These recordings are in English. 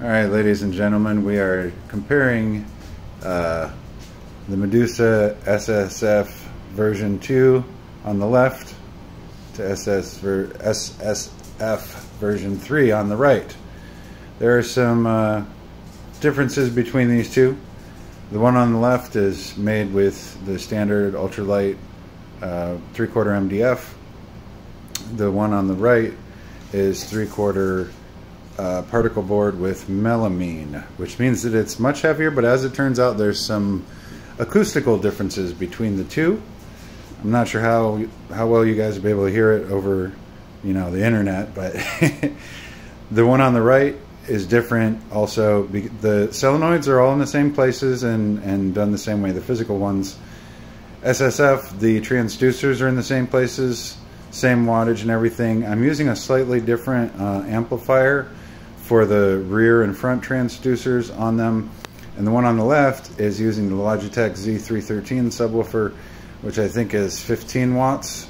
Alright, ladies and gentlemen, we are comparing the Medusa SSF version 2 on the left to SSF version 3 on the right. There are some differences between these two. The one on the left is made with the standard ultralight 3/4 MDF. The one on the right is 3/4 particle board with melamine, which means that it's much heavier, but as it turns out there's some acoustical differences between the two. I'm not sure how well you guys will be able to hear it over, you know, the internet, but the one on the right is different also. The solenoids are all in the same places and done the same way, the physical ones. SSF, the transducers are in the same places, same wattage and everything. I'm using a slightly different amplifier for the rear and front transducers on them, and the one on the left is using the Logitech Z313 subwoofer, which I think is 15 watts.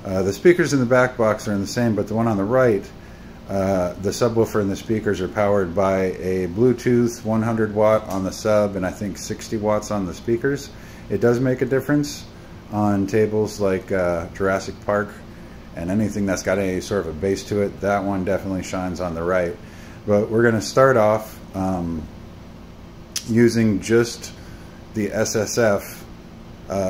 The speakers in the back box are in the same, but the one on the right, the subwoofer and the speakers are powered by a Bluetooth 100 watt on the sub and I think 60 watts on the speakers. It does make a difference on tables like Jurassic Park and anything that's got any sort of a bass to it. That one definitely shines on the right. But we're going to start off using just the SSF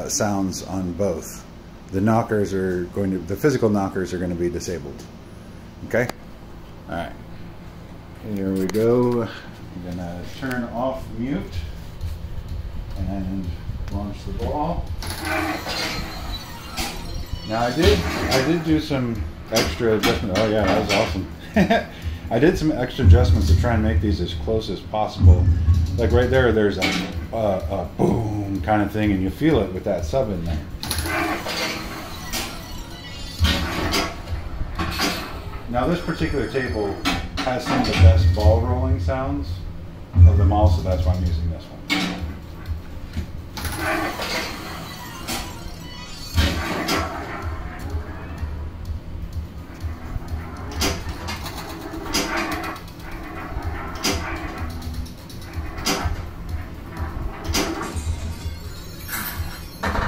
sounds on both. The knockers are going to, the physical knockers are going to be disabled. Okay? Alright. Here we go. I'm going to turn off mute and launch the ball. Now I did do some extra adjustment. Oh yeah, that was awesome. I did some extra adjustments to try and make these as close as possible. Like right there, there's a boom kind of thing, and you feel it with that sub in there. Now this particular table has some of the best ball rolling sounds of them all, so that's why I'm using this one.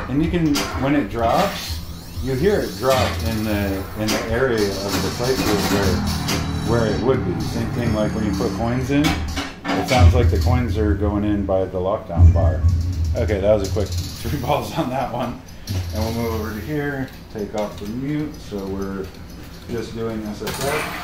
And you can, when it drops, you hear it drop in the area of the places where it would be. Same thing like when you put coins in. It sounds like the coins are going in by the lockdown bar. Okay, that was a quick 3 balls on that one. And we'll move over to here, take off the mute, so we're just doing SSF.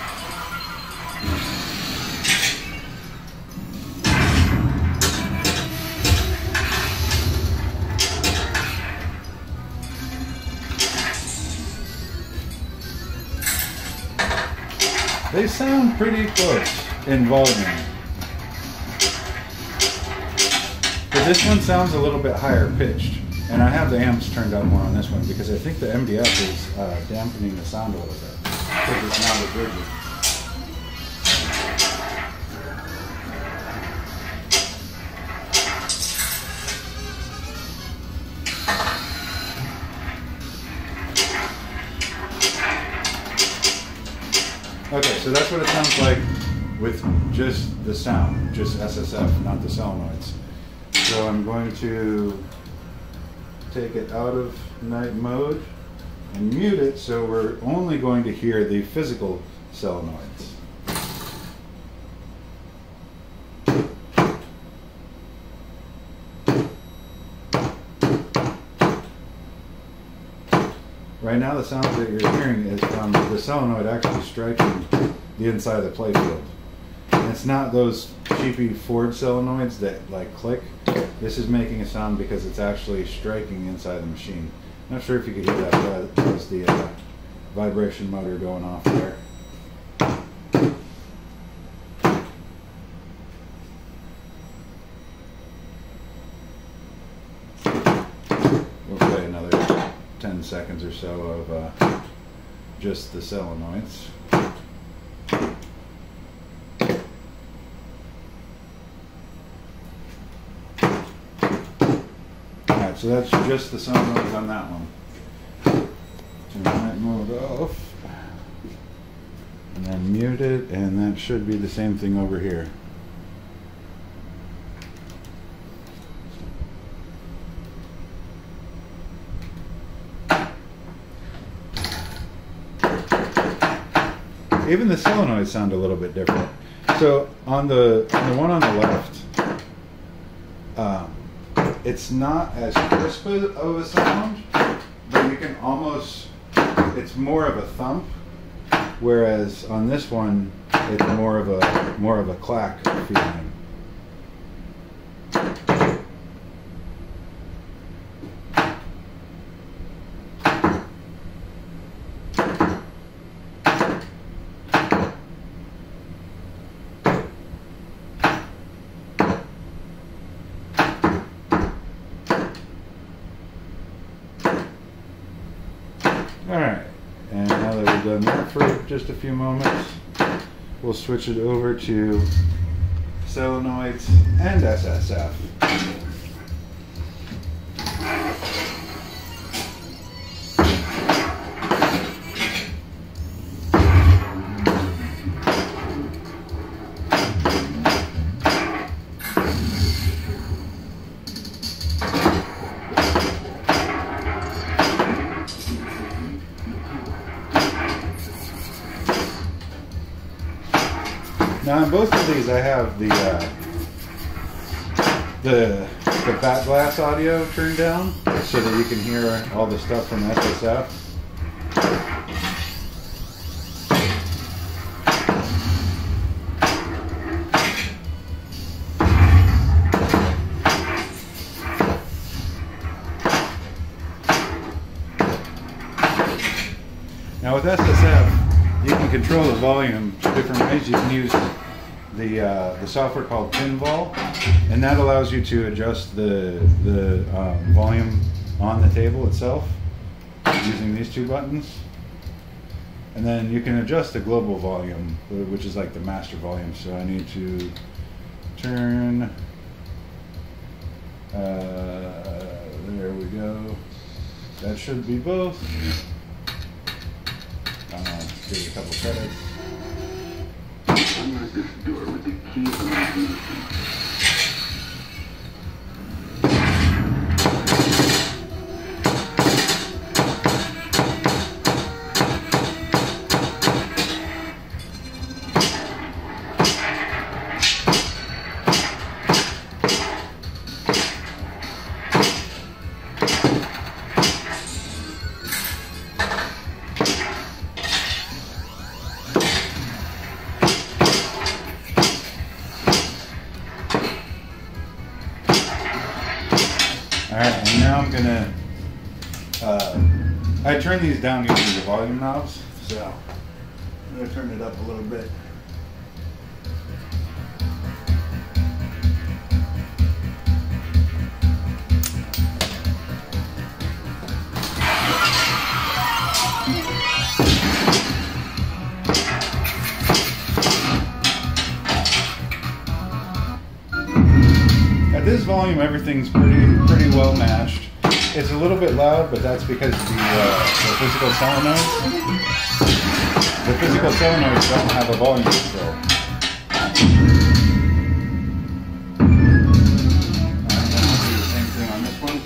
They sound pretty close in volume. But this one sounds a little bit higher pitched. And I have the amps turned up more on this one because I think the MDF is dampening the sound a little bit. Because it's not as rigid. Okay, so that's what it sounds like with just the sound, just SSF, not the solenoids. So I'm going to take it out of night mode and mute it, so we're only going to hear the physical solenoids. Right now the sound that you're hearing is from the solenoid actually striking the inside of the playfield. And it's not those cheapy Ford solenoids that like click. This is making a sound because it's actually striking inside the machine. Not sure if you could hear that, but that was the vibration motor going off there. We'll play another 10 seconds or so of just the solenoids. Alright, so that's just the solenoids on that one. Turn that mode off. And then mute it, and that should be the same thing over here. even the solenoids sound a little bit different. So on the one on the left, it's not as crisp of a sound, but you can almost, it's more of a thump, whereas on this one it's more of a clack feeling. Alright, and now that we've done that for just a few moments, we'll switch it over to solenoids and SSF. Now on both of these I have the back glass audio turned down so that you can hear all the stuff from SSF. Now with SSF, you can control the volume different ways. You can use the software called Pinball, and that allows you to adjust the volume on the table itself using these two buttons. And then you can adjust the global volume, which is like the master volume. So I need to turn, there we go. That should be both. Give it a couple credits. Unlock this door with the key of imagination. Alright, and now I'm gonna, I turn these down using the volume knobs, so I'm gonna turn it up a little bit. At this volume, everything's pretty well matched. It's a little bit loud, but that's because the physical solenoids. The physical solenoids don't have a volume control. I'm going to do the same thing on this one.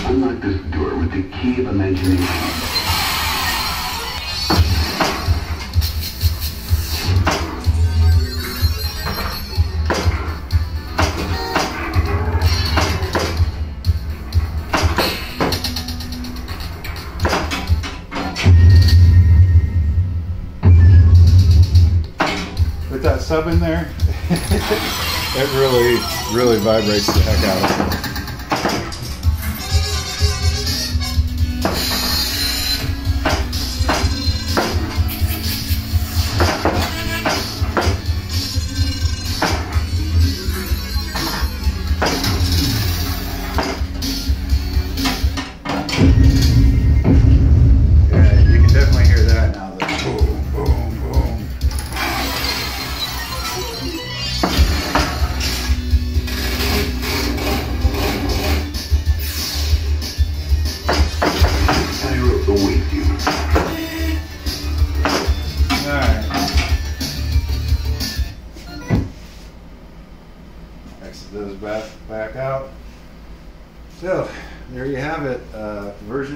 Unlock this door with the key of imagination. With that sub in there, it really vibrates the heck out of it.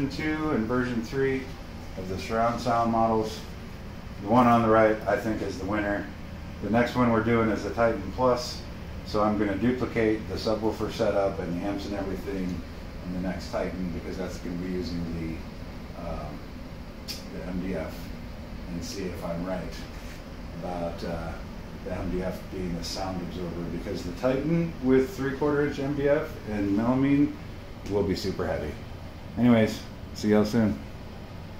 version 2 and version 3 of the surround sound models. The one on the right, I think, is the winner. The next one we're doing is the Titan Plus, so I'm going to duplicate the subwoofer setup and the amps and everything in the next Titan, because that's going to be using the MDF, and see if I'm right about the MDF being a sound absorber, because the Titan with 3/4 inch MDF and melamine will be super heavy. Anyways, see y'all soon.